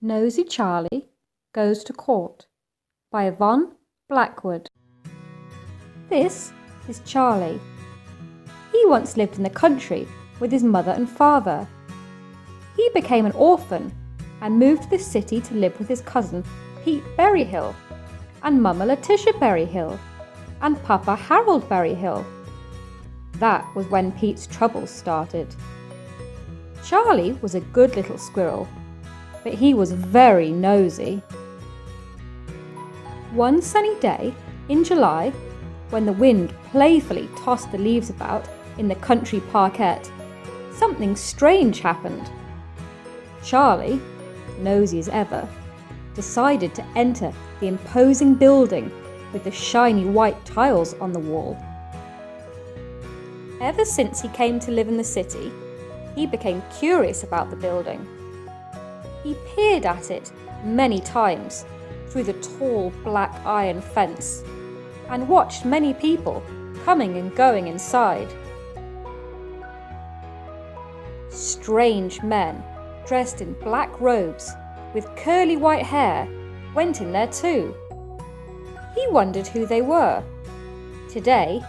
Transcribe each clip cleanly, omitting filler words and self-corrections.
Nosey Charlie Goes to Court by Yvonne Blackwood. This is Charlie. He once lived in the country with his mother and father. He became an orphan and moved to the city to live with his cousin Pete Berryhill and Mama Letitia Berryhill and Papa Harold Berryhill. That was when Pete's troubles started. Charlie was a good little squirrel, but he was very nosy. One sunny day in July, when the wind playfully tossed the leaves about in the country parquet, something strange happened. Charlie, nosy as ever, decided to enter the imposing building with the shiny white tiles on the wall. Ever since he came to live in the city, he became curious about the building. He peered at it many times through the tall black iron fence and watched many people coming and going inside. Strange men dressed in black robes with curly white hair went in there too. He wondered who they were. Today,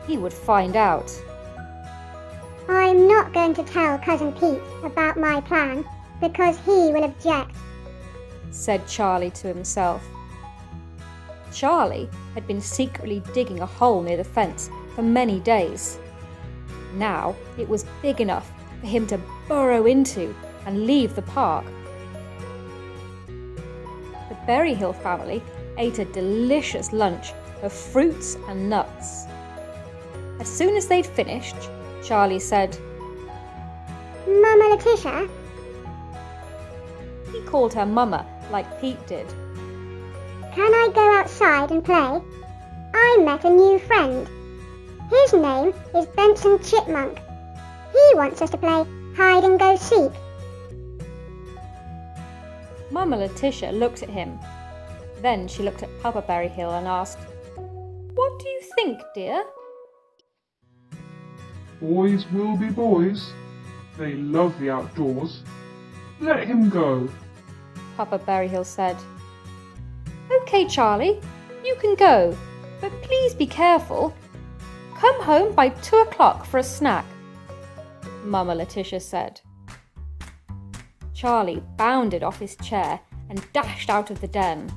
he would find out. I'm not going to tell Cousin Pete about my plan because he will object, said Charlie to himself. Charlie had been secretly digging a hole near the fence for many days. Now it was big enough for him to burrow into and leave the park. The Berryhill family ate a delicious lunch of fruits and nuts. As soon as they'd finished, Charlie said, Mama Letitia? He called her Mama like Pete did. Can I go outside and play? I met a new friend. His name is Benson Chipmunk. He wants us to play hide and go seek. Mama Letitia looked at him. Then she looked at Papa Berryhill and asked, What do you think, dear? Boys will be boys. They love the outdoors. Let him go. Papa Berryhill said. Okay, Charlie, you can go, but please be careful. Come home by 2 o'clock for a snack, Mama Letitia said. Charlie bounded off his chair and dashed out of the den.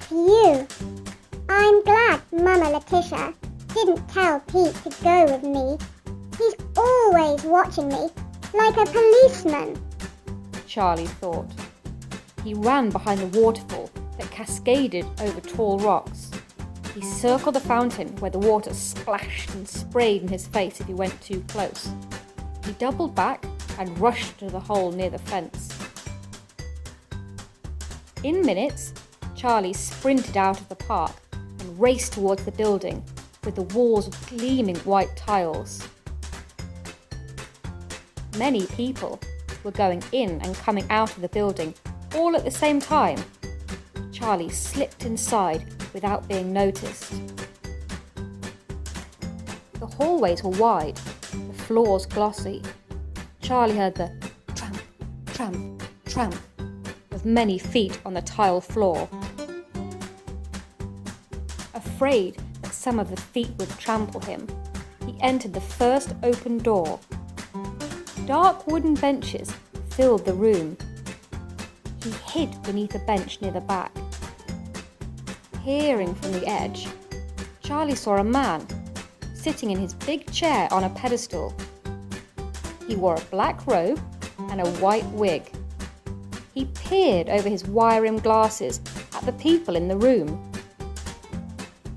Phew! I'm glad Mama Letitia didn't tell Pete to go with me. He's always watching me, like a policeman, Charlie thought. He ran behind the waterfall that cascaded over tall rocks. He circled the fountain where the water splashed and sprayed in his face if he went too close. He doubled back and rushed to the hole near the fence. In minutes, Charlie sprinted out of the park and raced towards the building with the walls of gleaming white tiles. Many people were going in and coming out of the building all at the same time. Charlie slipped inside without being noticed. The hallways were wide, the floors glossy. Charlie heard the tramp, tramp, tramp of many feet on the tile floor. Afraid that some of the feet would trample him, he entered the first open door. Dark wooden benches filled the room. He hid beneath a bench near the back. Peering from the edge, Charlie saw a man sitting in his big chair on a pedestal. He wore a black robe and a white wig. He peered over his wire-rimmed glasses at the people in the room.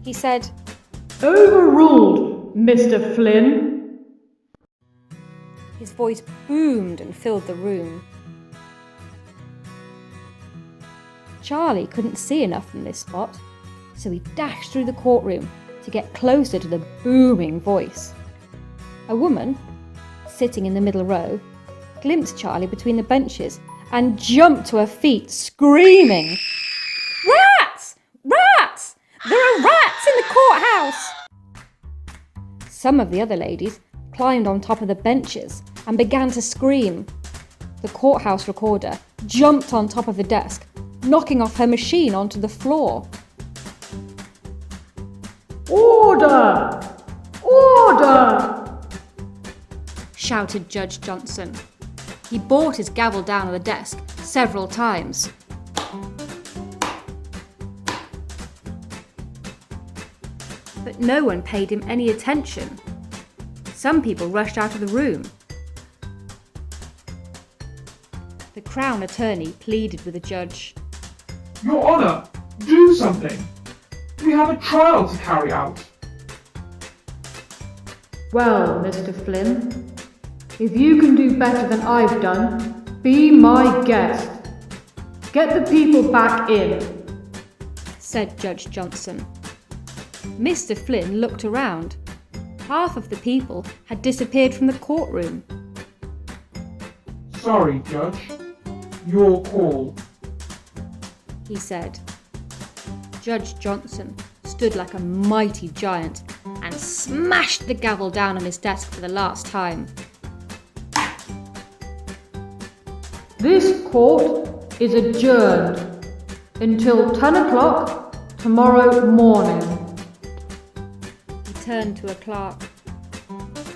He said, Overruled, Mr. Flynn. His voice boomed and filled the room. Charlie couldn't see enough from this spot, so he dashed through the courtroom to get closer to the booming voice. A woman, sitting in the middle row, glimpsed Charlie between the benches and jumped to her feet, screaming, Rats! Rats! There are rats in the courthouse! Some of the other ladies climbed on top of the benches and began to scream. the courthouse recorder jumped on top of the desk, knocking off her machine onto the floor. Order! Order! Shouted Judge Johnson. He brought his gavel down on the desk several times. But no one paid him any attention. Some people rushed out of the room. The Crown Attorney pleaded with the judge. Your Honour, do something. We have a trial to carry out. Well, Mr. Flynn, if you can do better than I've done, be my guest. Get the people back in, said Judge Johnson. Mr. Flynn looked around. Half of the people had disappeared from the courtroom. Sorry, Judge. Your call, he said. Judge Johnson stood like a mighty giant and smashed the gavel down on his desk for the last time. This court is adjourned until 10 o'clock tomorrow morning. He turned to a clerk.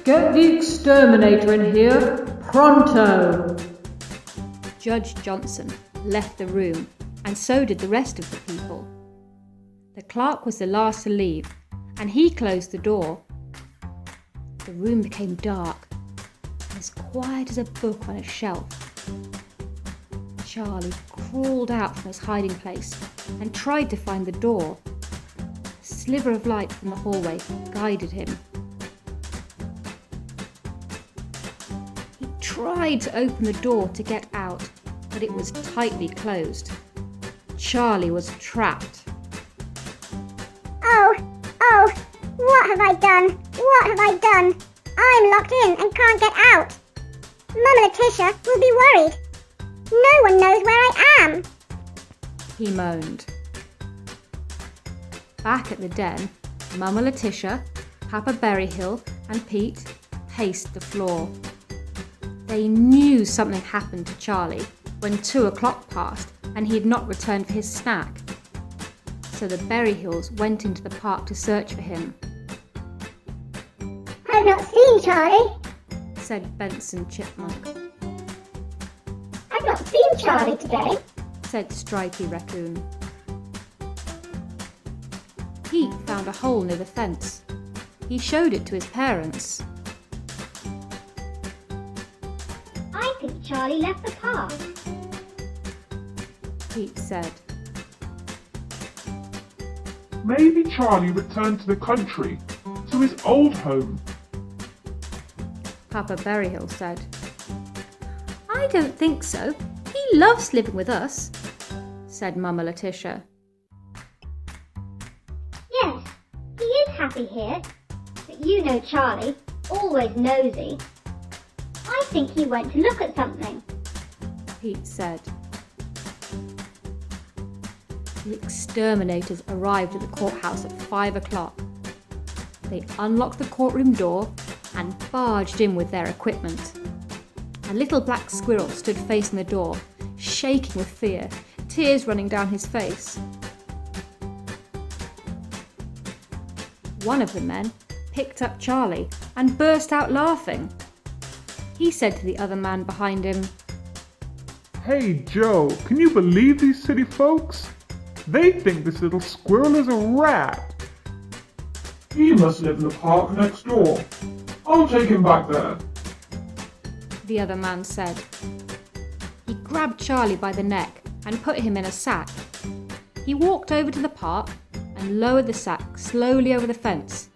Get the exterminator in here pronto. Judge Johnson left the room, and so did the rest of the people. The clerk was the last to leave, and he closed the door. The room became dark, as quiet as a book on a shelf. Charlie crawled out from his hiding place and tried to find the door. A sliver of light from the hallway guided him. He tried to open the door to get out, but it was tightly closed. Charlie was trapped. Oh, what have I done? What have I done? I'm locked in and can't get out. Mum and Letitia will be worried. No one knows where I am, he moaned. Back at the den, Mama Letitia, Papa Berryhill and Pete paced the floor. They knew something happened to Charlie when 2 o'clock passed and he had not returned for his snack. So the Berryhills went into the park to search for him. I've not seen Charlie, said Benson Chipmunk. I've not seen Charlie today, said Stripey Raccoon. Pete found a hole near the fence. He showed it to his parents. I think Charlie left the park, Pete said. Maybe Charlie returned to the country, to his old home. Papa Berryhill said. I don't think so. He loves living with us, said Mama Letitia. Yes, he is happy here, but you know Charlie, always nosy. I think he went to look at something, Pete said. The exterminators arrived at the courthouse at 5 o'clock. They unlocked the courtroom door and barged in with their equipment. A little black squirrel stood facing the door, shaking with fear, tears running down his face. One of the men picked up Charlie and burst out laughing. He said to the other man behind him, Hey Joe, can you believe these city folks? They think this little squirrel is a rat. He must live in the park next door. I'll take him back there, the other man said. He grabbed Charlie by the neck and put him in a sack. He walked over to the park and lowered the sack slowly over the fence.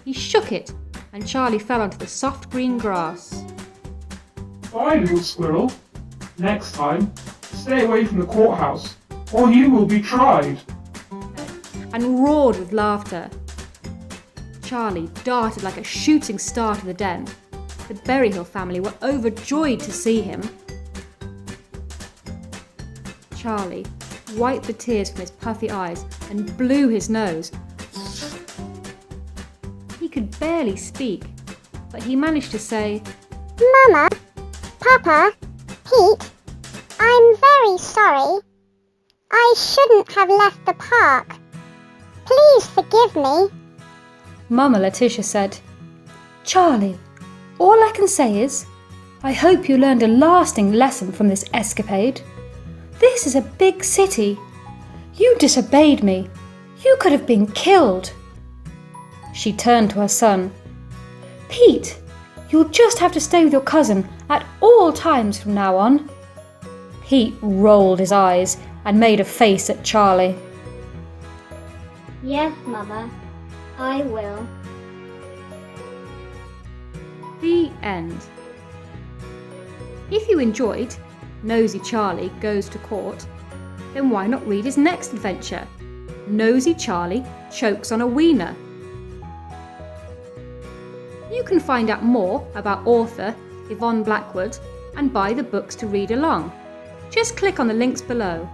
He shook it and Charlie fell onto the soft green grass. Bye, little squirrel. Next time, stay away from the courthouse, or you will be tried, and roared with laughter. Charlie darted like a shooting star to the den. The Berryhill family were overjoyed to see him. Charlie wiped the tears from his puffy eyes and blew his nose. He could barely speak, but he managed to say, Mama, Papa, Pete, I'm very sorry. I shouldn't have left the park. Please forgive me. Mama Letitia said, Charlie, all I can say is, I hope you learned a lasting lesson from this escapade. This is a big city. You disobeyed me. You could have been killed. She turned to her son. Pete, you'll just have to stay with your cousin at all times from now on. Pete rolled his eyes and made a face at Charlie. Yes, Mother, I will. The end. If you enjoyed Nosey Charlie Goes to Court, then why not read his next adventure, Nosey Charlie Chokes on a Wiener? You can find out more about author Yvonne Blackwood and buy the books to read along. Just click on the links below.